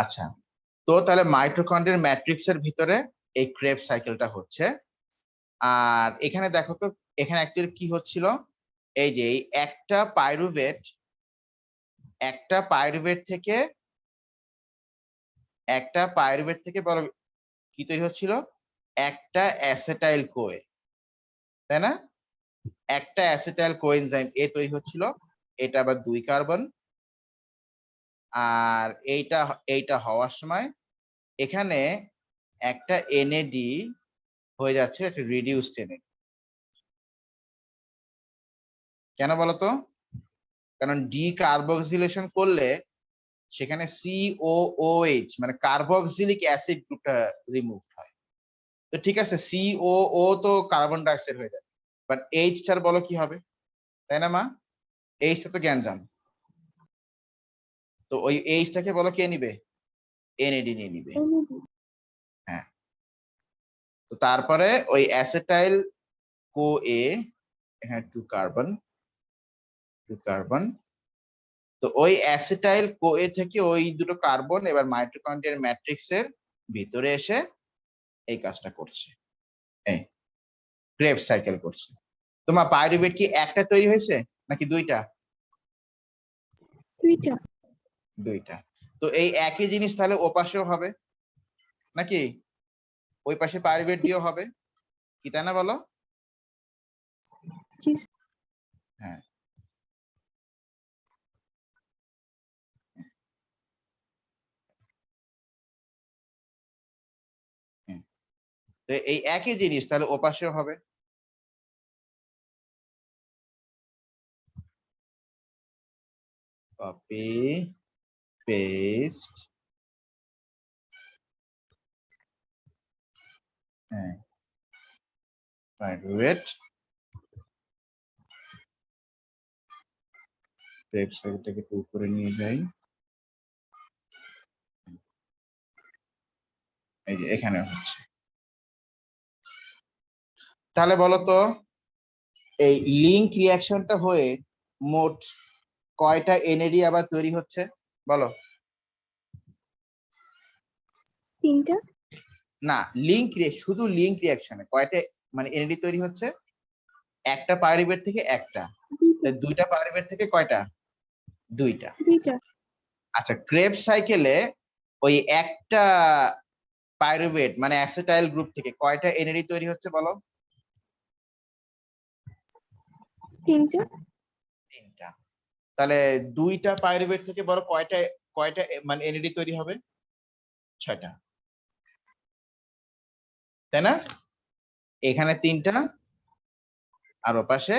আচ্ছা, তো তাহলে মাইটোকন্ড্রিয়ার ম্যাট্রিক্সের ভিতরে এই ক্রেবস সাইকেলটা হচ্ছে। আর এখানে দেখো তো, এখানে অ্যাকচুয়ালি কি হচ্ছিল, এই যে এই একটা পাইরুভেট থেকে বলো কি তৈরি হচ্ছিল, একটা অ্যাসেটাইল কোয়ে, তাই না? একটা অ্যাসেটাইল কোএনজাইম এ তৈরি হচ্ছিল, এটা আবার 2 কার্বন। আর এইটা হওয়ার সময় এখানে একটা এনএডি হয়ে যাচ্ছে একটা রিডিউসড এনএডি। কেন বলতো? কারণ ডি কার্বক্সিলেশন করলে সেখানে COOH মানে কার্বক্সিলিক অ্যাসিড গ্রুপটা রিমুভ হয়। তো ঠিক আছে, COO তো কার্বন ডাইঅক্সাইড হয়ে যাবে, বাট এইচটার বলো কি হবে, তাই না মা? এইচটা তো গ্যাঞ্জাম, তো ওই এইচটাকে বলো কে নিবে, এনএডি নিয়ে নিবে। হ্যাঁ, তো তারপরে ওই অ্যাসেটাইল কো এ, এখানে 2 কার্বন, তো ওই অ্যাসিটাইল কোএ থেকে ওই দুটো কার্বন এবার মাইটোকন্ড্রিয়ার ম্যাট্রিক্সের ভিতরে এসে এই কাজটা করছে, এই ক্রেবস সাইকেল করছে। তোমার পাইরুভেট কি একটা তৈরি হয়েছে নাকি দুইটা? দুইটা। তো এই একই জিনিস তাহলে ওপাশেও হবে নাকি, ওই পাশে পাইরুভেট দিয়েও হবে কি, তাই না বলো? হ্যাঁ, তো এই একই জিনিস তাহলে ওপাশেও হবে। কপি পেস্ট, হ্যাঁ, পাইরুভেট ক্রেবস সাইকেলটাকে টু করে নিয়ে যাই, এই যে এখানে হচ্ছে। তাহলে বলো তো এই লিঙ্ক রিঅ্যাকশনটা হয়ে মোট কয়টা এনএডি আবার তৈরি হচ্ছে বলো? 3টা। না, শুধু লিঙ্ক রিঅ্যাকশনে কয়টা মানে এনএডি তৈরি হচ্ছে? একটা পাইরুভেট থেকে একটা, দুইটা পাইরুভেট থেকে কয়টা? দুইটা। আচ্ছা, ক্রেবস সাইকেলে ওই একটা পাইরুভেট মানে অ্যাসেটাইল গ্রুপ থেকে কয়টা এনএডি তৈরি হচ্ছে বলো? 3টা। তাহলে দুইটা পাইরুভেট থেকে বলো কয়টা কয়টা মানে এনএডি তৈরি হবে? 6টা, তাই না? এখানে 3টা আর ওপাশে